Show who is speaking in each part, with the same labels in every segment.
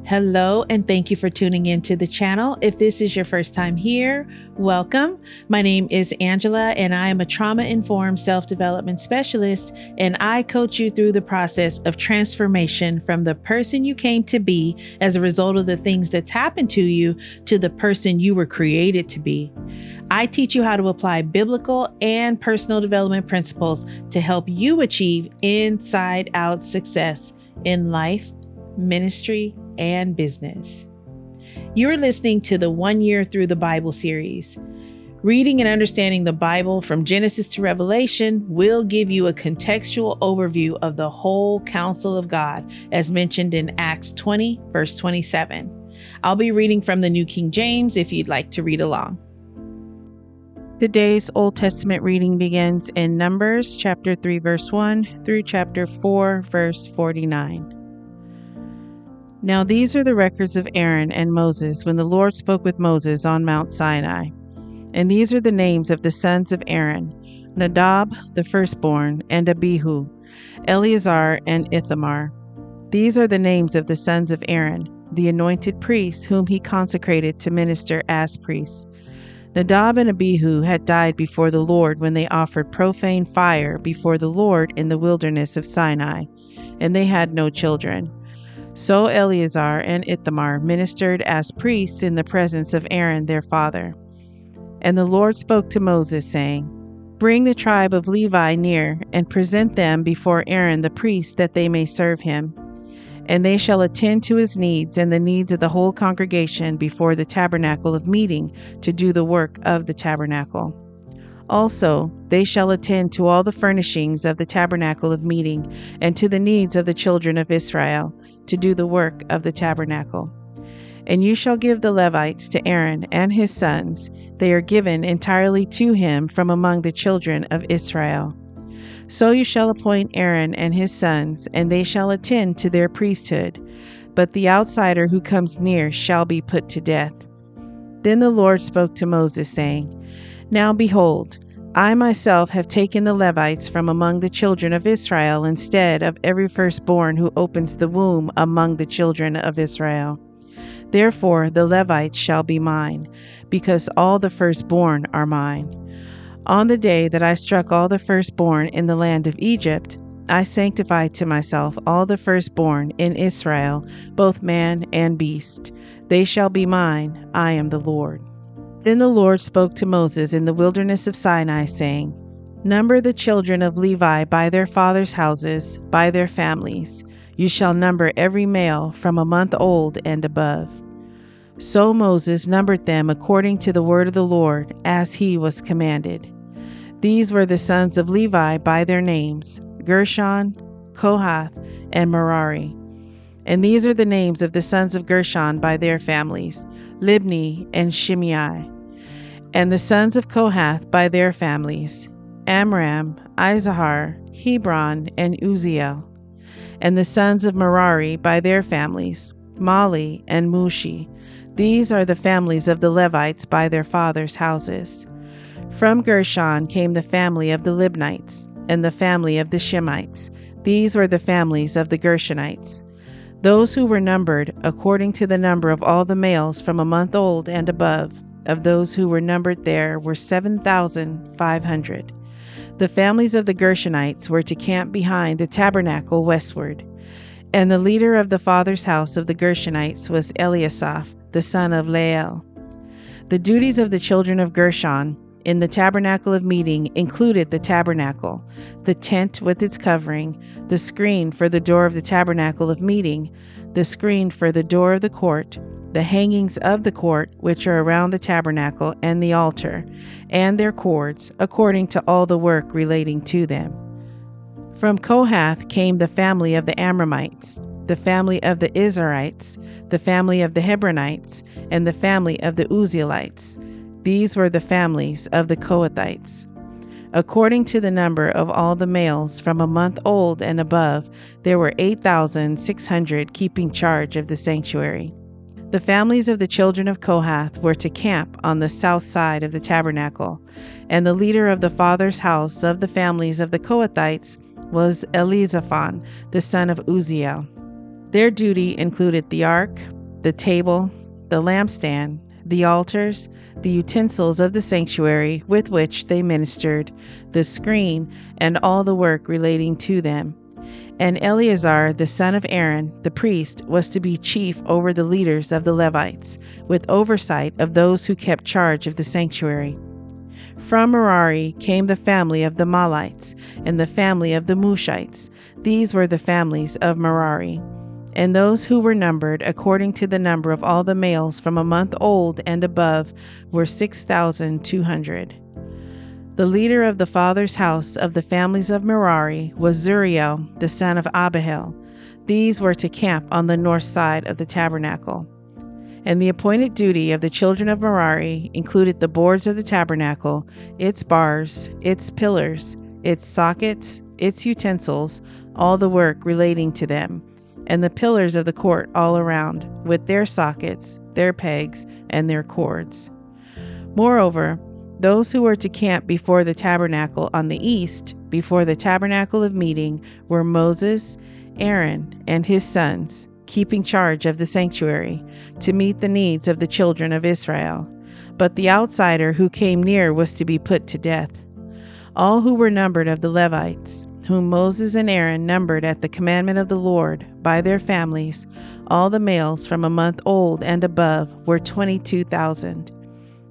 Speaker 1: Hello, and thank you for tuning into the channel. If this is your first time here, welcome. My name is Angela, and I am a trauma-informed self-development specialist, and I coach you through the process of transformation from the person you came to be as a result of the things that's happened to you to the person you were created to be. I teach you how to apply biblical and personal development principles to help you achieve inside-out success in life, ministry, and business. You're listening to the 1 Year Through the Bible series. Reading and understanding the Bible from Genesis to Revelation will give you a contextual overview of the whole counsel of God, as mentioned in Acts 20, verse 27. I'll be reading from the New King James if you'd like to read along. Today's Old Testament reading begins in Numbers chapter 3, verse 1 through chapter 4, verse 49. Now these are the records of Aaron and Moses when the Lord spoke with Moses on Mount Sinai. And these are the names of the sons of Aaron: Nadab, the firstborn, and Abihu, Eleazar, and Ithamar. These are the names of the sons of Aaron, the anointed priests whom he consecrated to minister as priests. Nadab and Abihu had died before the Lord when they offered profane fire before the Lord in the wilderness of Sinai, and they had no children. So Eleazar and Ithamar ministered as priests in the presence of Aaron their father. And the Lord spoke to Moses, saying, Bring the tribe of Levi near, and present them before Aaron the priest, that they may serve him. And they shall attend to his needs and the needs of the whole congregation before the tabernacle of meeting, to do the work of the tabernacle. Also, they shall attend to all the furnishings of the tabernacle of meeting, and to the needs of the children of Israel, to do the work of the tabernacle. And you shall give the Levites to Aaron and his sons. They are given entirely to him from among the children of Israel. So you shall appoint Aaron and his sons, and they shall attend to their priesthood. But the outsider who comes near shall be put to death. Then the Lord spoke to Moses, saying, Now behold, I myself have taken the Levites from among the children of Israel instead of every firstborn who opens the womb among the children of Israel. Therefore the Levites shall be mine, because all the firstborn are mine. On the day that I struck all the firstborn in the land of Egypt, I sanctified to myself all the firstborn in Israel, both man and beast. They shall be mine. I am the Lord. Then the Lord spoke to Moses in the wilderness of Sinai, saying, Number the children of Levi by their fathers' houses, by their families. You shall number every male from a month old and above. So Moses numbered them according to the word of the Lord, as he was commanded. These were the sons of Levi by their names: Gershon, Kohath, and Merari. And these are the names of the sons of Gershon by their families: Libni and Shimei. And the sons of Kohath by their families: Amram, Izahar, Hebron, and Uzziel. And the sons of Merari by their families: Mali and Mushi. These are the families of the Levites by their fathers' houses. From Gershon came the family of the Libnites, and the family of the Shemites. These were the families of the Gershonites. Those who were numbered, according to the number of all the males from a month old and above, of those who were numbered there, were 7,500. The families of the Gershonites were to camp behind the tabernacle westward. And the leader of the father's house of the Gershonites was Eliasaph, the son of Lael. The duties of the children of Gershon in the tabernacle of meeting included the tabernacle, the tent with its covering, the screen for the door of the tabernacle of meeting, the screen for the door of the court, the hangings of the court which are around the tabernacle, and the altar, and their cords, according to all the work relating to them. From Kohath came the family of the Amramites, the family of the Izharites, the family of the Hebronites, and the family of the Uzzielites. These were the families of the Kohathites. According to the number of all the males from a month old and above, there were 8,600 keeping charge of the sanctuary. The families of the children of Kohath were to camp on the south side of the tabernacle, and the leader of the father's house of the families of the Kohathites was Elizaphan, the son of Uzziel. Their duty included the ark, the table, the lampstand, the altars, the utensils of the sanctuary with which they ministered, the screen, and all the work relating to them. And Eleazar, the son of Aaron, the priest, was to be chief over the leaders of the Levites, with oversight of those who kept charge of the sanctuary. From Merari came the family of the Mahlites and the family of the Mushites. These were the families of Merari. And those who were numbered according to the number of all the males from a month old and above were 6,200. The leader of the father's house of the families of Merari was Zuriel, the son of Abihail. These were to camp on the north side of the tabernacle. And the appointed duty of the children of Merari included the boards of the tabernacle, its bars, its pillars, its sockets, its utensils, all the work relating to them, and the pillars of the court all around, with their sockets, their pegs, and their cords. Moreover, those who were to camp before the tabernacle on the east, before the tabernacle of meeting, were Moses, Aaron, and his sons, keeping charge of the sanctuary, to meet the needs of the children of Israel. But the outsider who came near was to be put to death. All who were numbered of the Levites, whom Moses and Aaron numbered at the commandment of the Lord, by their families, all the males from a month old and above were 22,000.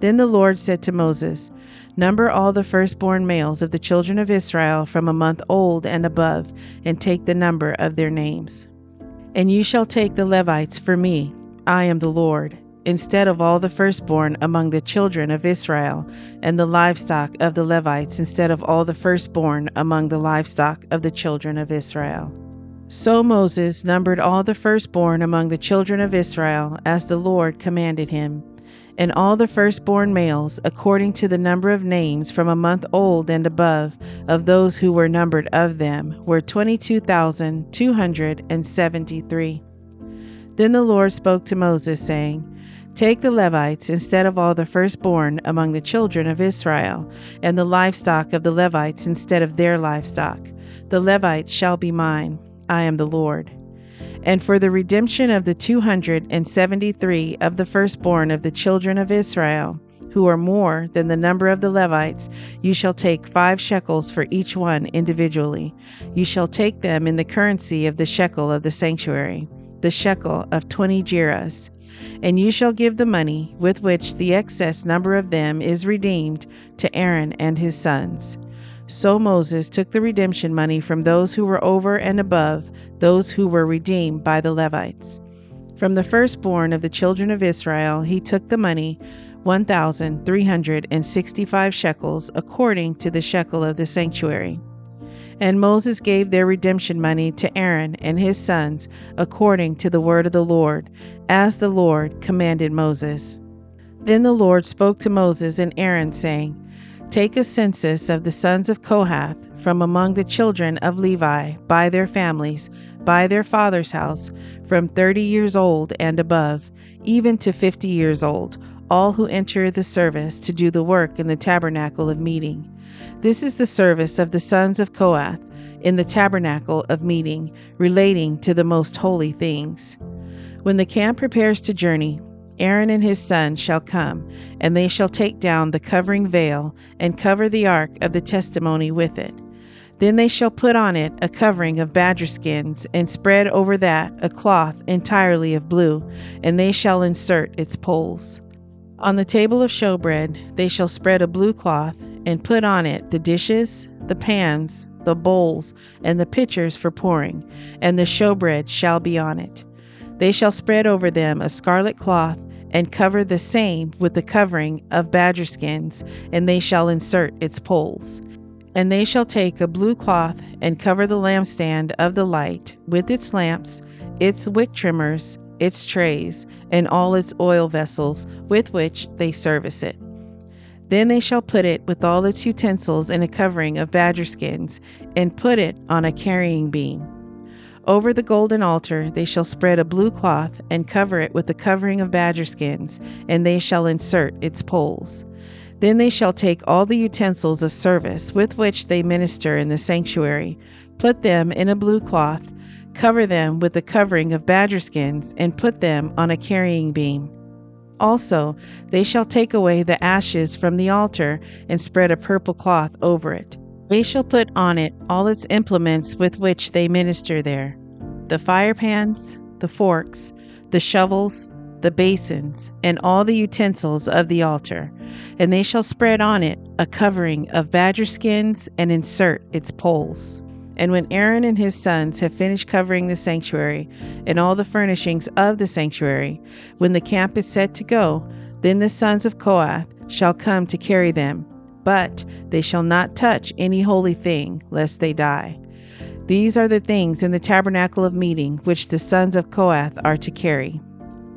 Speaker 1: Then the Lord said to Moses, "Number all the firstborn males of the children of Israel from a month old and above, and take the number of their names. And you shall take the Levites for me, I am the Lord, instead of all the firstborn among the children of Israel, and the livestock of the Levites instead of all the firstborn among the livestock of the children of Israel." So Moses numbered all the firstborn among the children of Israel, as the Lord commanded him. And all the firstborn males, according to the number of names from a month old and above, of those who were numbered of them, were 22,273. Then the Lord spoke to Moses, saying, "Take the Levites instead of all the firstborn among the children of Israel, and the livestock of the Levites instead of their livestock. The Levites shall be mine. I am the Lord. And for the redemption of the 273 of the firstborn of the children of Israel, who are more than the number of the Levites, you shall take 5 shekels for each one individually. You shall take them in the currency of the shekel of the sanctuary, the shekel of 20 gerahs. And you shall give the money with which the excess number of them is redeemed to Aaron and his sons." So Moses took the redemption money from those who were over and above those who were redeemed by the Levites. From the firstborn of the children of Israel he took the money, 1,365 shekels, according to the shekel of the sanctuary. And Moses gave their redemption money to Aaron and his sons, according to the word of the Lord, as the Lord commanded Moses. Then the Lord spoke to Moses and Aaron, saying, "Take a census of the sons of Kohath from among the children of Levi, by their families, by their father's house, from 30 years old and above, even to 50 years old, all who enter the service to do the work in the tabernacle of meeting. This is the service of the sons of Kohath in the tabernacle of meeting, relating to the most holy things. When the camp prepares to journey, Aaron and his sons shall come, and they shall take down the covering veil and cover the ark of the testimony with it. Then they shall put on it a covering of badger skins, and spread over that a cloth entirely of blue, and they shall insert its poles. On the table of showbread they shall spread a blue cloth, and put on it the dishes, the pans, the bowls, and the pitchers for pouring, and the showbread shall be on it. They shall spread over them a scarlet cloth, and cover the same with the covering of badger skins, and they shall insert its poles. And they shall take a blue cloth, and cover the lampstand of the light, with its lamps, its wick trimmers, its trays, and all its oil vessels with which they service it. Then they shall put it with all its utensils in a covering of badger skins, and put it on a carrying beam. Over the golden altar they shall spread a blue cloth, and cover it with a covering of badger skins, and they shall insert its poles. Then they shall take all the utensils of service with which they minister in the sanctuary, put them in a blue cloth, cover them with the covering of badger skins, and put them on a carrying beam. Also, they shall take away the ashes from the altar and spread a purple cloth over it. They shall put on it all its implements with which they minister there, the fire pans, the forks, the shovels, the basins, and all the utensils of the altar. And they shall spread on it a covering of badger skins and insert its poles. And when Aaron and his sons have finished covering the sanctuary and all the furnishings of the sanctuary, when the camp is set to go, then the sons of Kohath shall come to carry them, but they shall not touch any holy thing, lest they die. These are the things in the tabernacle of meeting which the sons of Kohath are to carry.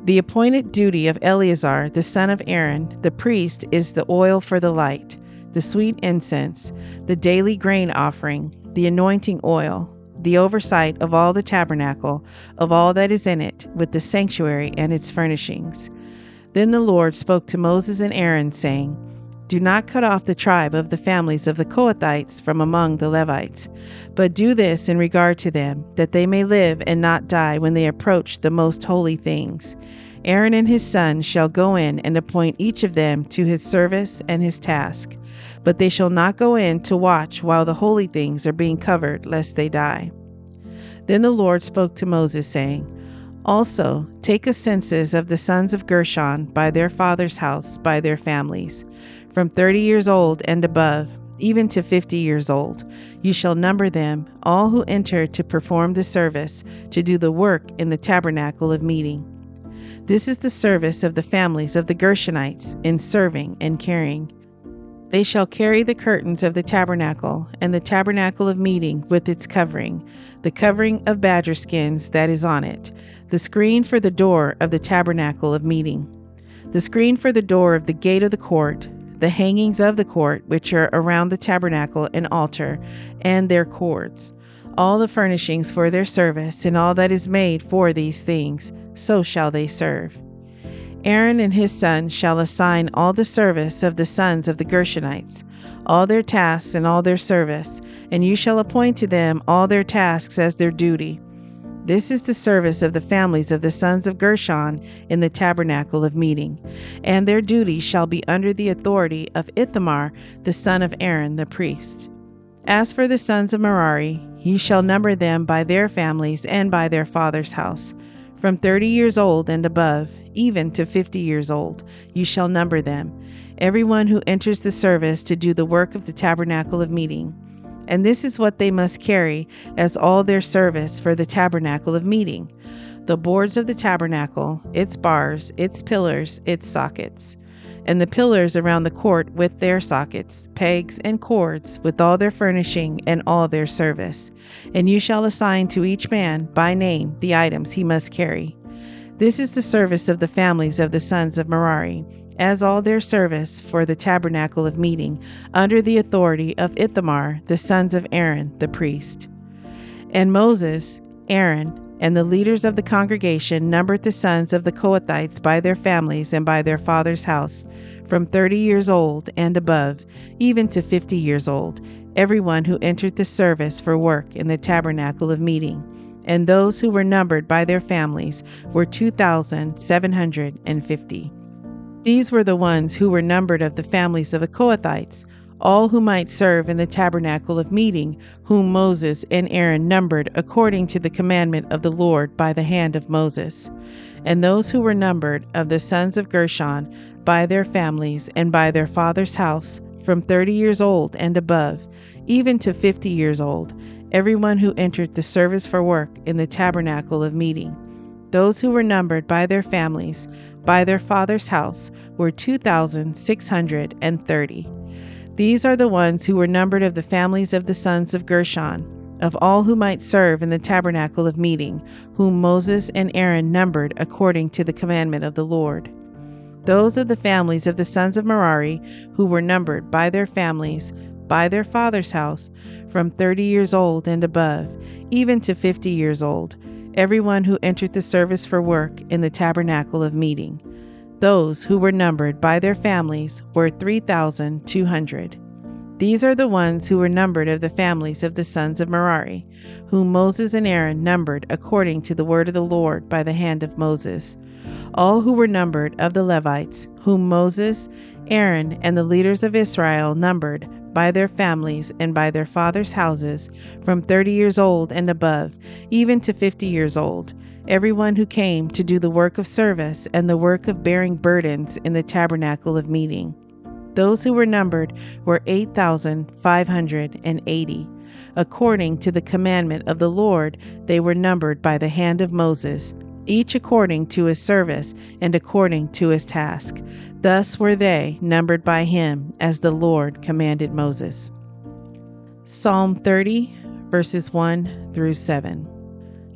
Speaker 1: The appointed duty of Eleazar, the son of Aaron, the priest, is the oil for the light, the sweet incense, the daily grain offering, the anointing oil, the oversight of all the tabernacle, of all that is in it, with the sanctuary and its furnishings. Then the Lord spoke to Moses and Aaron, saying, Do not cut off the tribe of the families of the Kohathites from among the Levites, but do this in regard to them, that they may live and not die when they approach the most holy things. Aaron and his sons shall go in and appoint each of them to his service and his task, but they shall not go in to watch while the holy things are being covered, lest they die. Then the Lord spoke to Moses, saying, Also take a census of the sons of Gershon by their father's house, by their families, from 30 years old and above, even to 50 years old. You shall number them, all who enter to perform the service, to do the work in the tabernacle of meeting. This is the service of the families of the Gershonites in serving and carrying. They shall carry the curtains of the tabernacle, and the tabernacle of meeting with its covering, the covering of badger skins that is on it, the screen for the door of the tabernacle of meeting, the screen for the door of the gate of the court, the hangings of the court which are around the tabernacle and altar, and their cords, all the furnishings for their service, and all that is made for these things, so shall they serve. Aaron and his sons shall assign all the service of the sons of the Gershonites, all their tasks and all their service, and you shall appoint to them all their tasks as their duty. This is the service of the families of the sons of Gershon in the tabernacle of meeting, and their duty shall be under the authority of Ithamar, the son of Aaron the priest. As for the sons of Merari, ye shall number them by their families and by their father's house, from 30 years old and above, even to 50 years old, you shall number them, everyone who enters the service to do the work of the tabernacle of meeting. And this is what they must carry as all their service for the tabernacle of meeting: the boards of the tabernacle, its bars, its pillars, its sockets, and the pillars around the court with their sockets, pegs, and cords, with all their furnishing and all their service. And you shall assign to each man by name the items he must carry. This is the service of the families of the sons of Merari, as all their service for the tabernacle of meeting, under the authority of Ithamar, the sons of Aaron the priest. And Moses, Aaron, and the leaders of the congregation numbered the sons of the Kohathites by their families and by their father's house, from 30 years old and above, even to 50 years old, everyone who entered the service for work in the tabernacle of meeting. And those who were numbered by their families were 2,750. These were the ones who were numbered of the families of the Kohathites, all who might serve in the tabernacle of meeting, whom Moses and Aaron numbered according to the commandment of the Lord by the hand of Moses. And those who were numbered of the sons of Gershon by their families and by their father's house, from 30 years old and above, even to 50 years old, everyone who entered the service for work in the tabernacle of meeting. Those who were numbered by their families, by their father's house, were 2,630. These are the ones who were numbered of the families of the sons of Gershon, of all who might serve in the tabernacle of meeting, whom Moses and Aaron numbered according to the commandment of the Lord. Those of the families of the sons of Merari, who were numbered by their families, by their father's house, from 30 years old and above, even to 50 years old, everyone who entered the service for work in the tabernacle of meeting. Those who were numbered by their families were 3,200. These are the ones who were numbered of the families of the sons of Merari, whom Moses and Aaron numbered according to the word of the Lord by the hand of Moses. All who were numbered of the Levites, whom Moses, Aaron, and the leaders of Israel numbered by their families and by their fathers' houses, from 30 years old and above, even to 50 years old, everyone who came to do the work of service and the work of bearing burdens in the tabernacle of meeting. Those who were numbered were 8,580. According to the commandment of the Lord, they were numbered by the hand of Moses, each according to his service and according to his task. Thus were they numbered by him, as the Lord commanded Moses. Psalm 30, verses 1 through 7.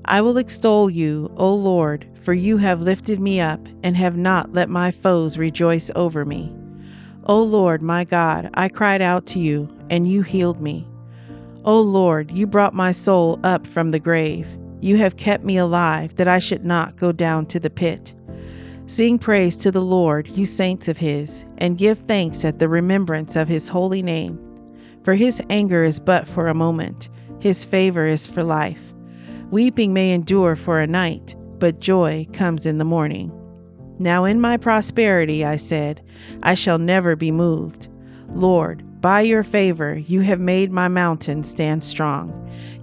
Speaker 1: I will extol you, O Lord, for you have lifted me up and have not let my foes rejoice over me. O Lord, my God, I cried out to you, and you healed me. O Lord, you brought my soul up from the grave. You have kept me alive, that I should not go down to the pit. Sing praise to the Lord, you saints of his, and give thanks at the remembrance of his holy name. For his anger is but for a moment, his favor is for life. Weeping may endure for a night, but joy comes in the morning. Now in my prosperity, I said, I shall never be moved. Lord, by your favor you have made my mountain stand strong.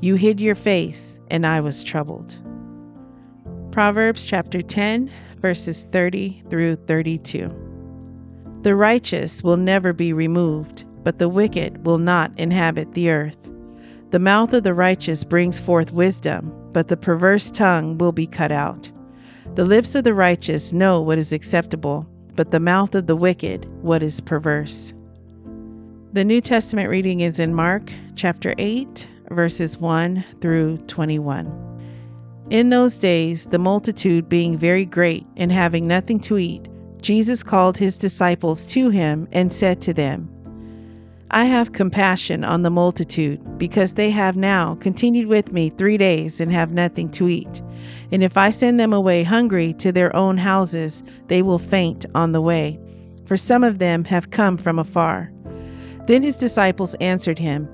Speaker 1: You hid your face, and I was troubled. Proverbs chapter 10, verses 30 through 32. The righteous will never be removed, but the wicked will not inhabit the earth. The mouth of the righteous brings forth wisdom, but the perverse tongue will be cut out. The lips of the righteous know what is acceptable, but the mouth of the wicked what is perverse. The New Testament reading is in Mark chapter 8, verses 1 through 21. In those days, the multitude being very great and having nothing to eat, Jesus called his disciples to him and said to them, I have compassion on the multitude, because they have now continued with me 3 days and have nothing to eat. And if I send them away hungry to their own houses, they will faint on the way, for some of them have come from afar. Then his disciples answered him,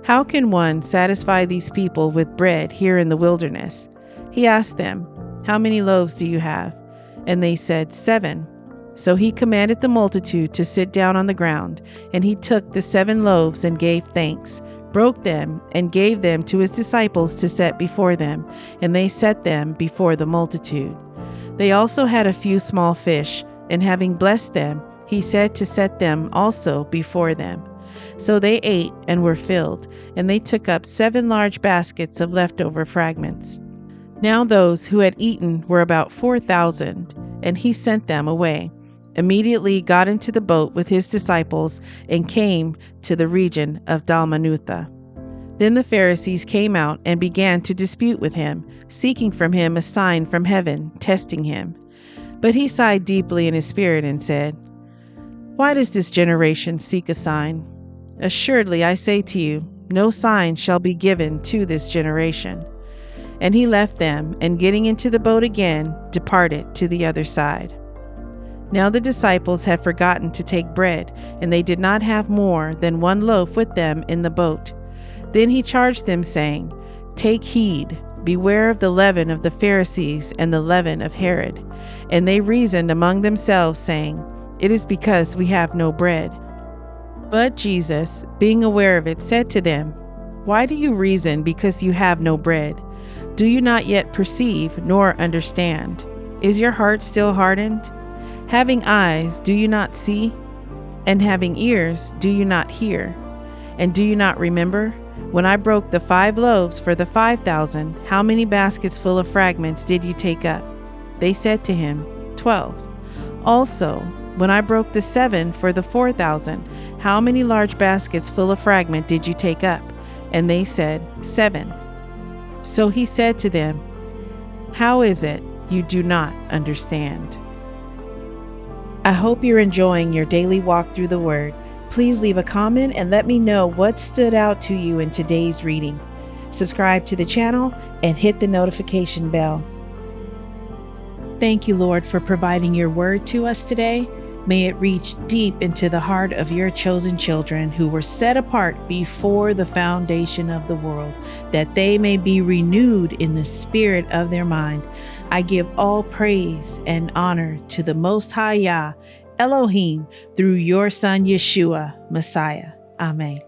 Speaker 1: How can one satisfy these people with bread here in the wilderness? He asked them, How many loaves do you have? And they said, 7. So he commanded the multitude to sit down on the ground, and he took the 7 loaves and gave thanks, broke them, and gave them to his disciples to set before them, and they set them before the multitude. They also had a few small fish, and having blessed them, he said to set them also before them. So they ate and were filled, and they took up 7 large baskets of leftover fragments. Now those who had eaten were about 4,000, and he sent them away. Immediately got into the boat with his disciples and came to the region of Dalmanutha. Then the Pharisees came out and began to dispute with him, seeking from him a sign from heaven, testing him. But he sighed deeply in his spirit and said, Why does this generation seek a sign? Assuredly, I say to you, no sign shall be given to this generation. And he left them, and getting into the boat again, departed to the other side. Now the disciples had forgotten to take bread, and they did not have more than 1 loaf with them in the boat. Then he charged them, saying, Take heed, beware of the leaven of the Pharisees and the leaven of Herod. And they reasoned among themselves, saying, It is because we have no bread. But Jesus, being aware of it, said to them, Why do you reason because you have no bread? Do you not yet perceive nor understand? Is your heart still hardened? Having eyes, do you not see? And having ears, do you not hear? And do you not remember? When I broke the 5 loaves for the 5,000, how many baskets full of fragments did you take up? They said to him, 12. Also, when I broke the 7 for the 4,000, how many large baskets full of fragment did you take up? And they said, 7. So he said to them, How is it you do not understand? I hope you're enjoying your daily walk through the Word. Please leave a comment and let me know what stood out to you in today's reading. Subscribe to the channel and hit the notification bell. Thank you, Lord, for providing your word to us today. May it reach deep into the heart of your chosen children who were set apart before the foundation of the world, that they may be renewed in the spirit of their mind. I give all praise and honor to the Most High Yah, Elohim, through your Son Yeshua, Messiah. Amen.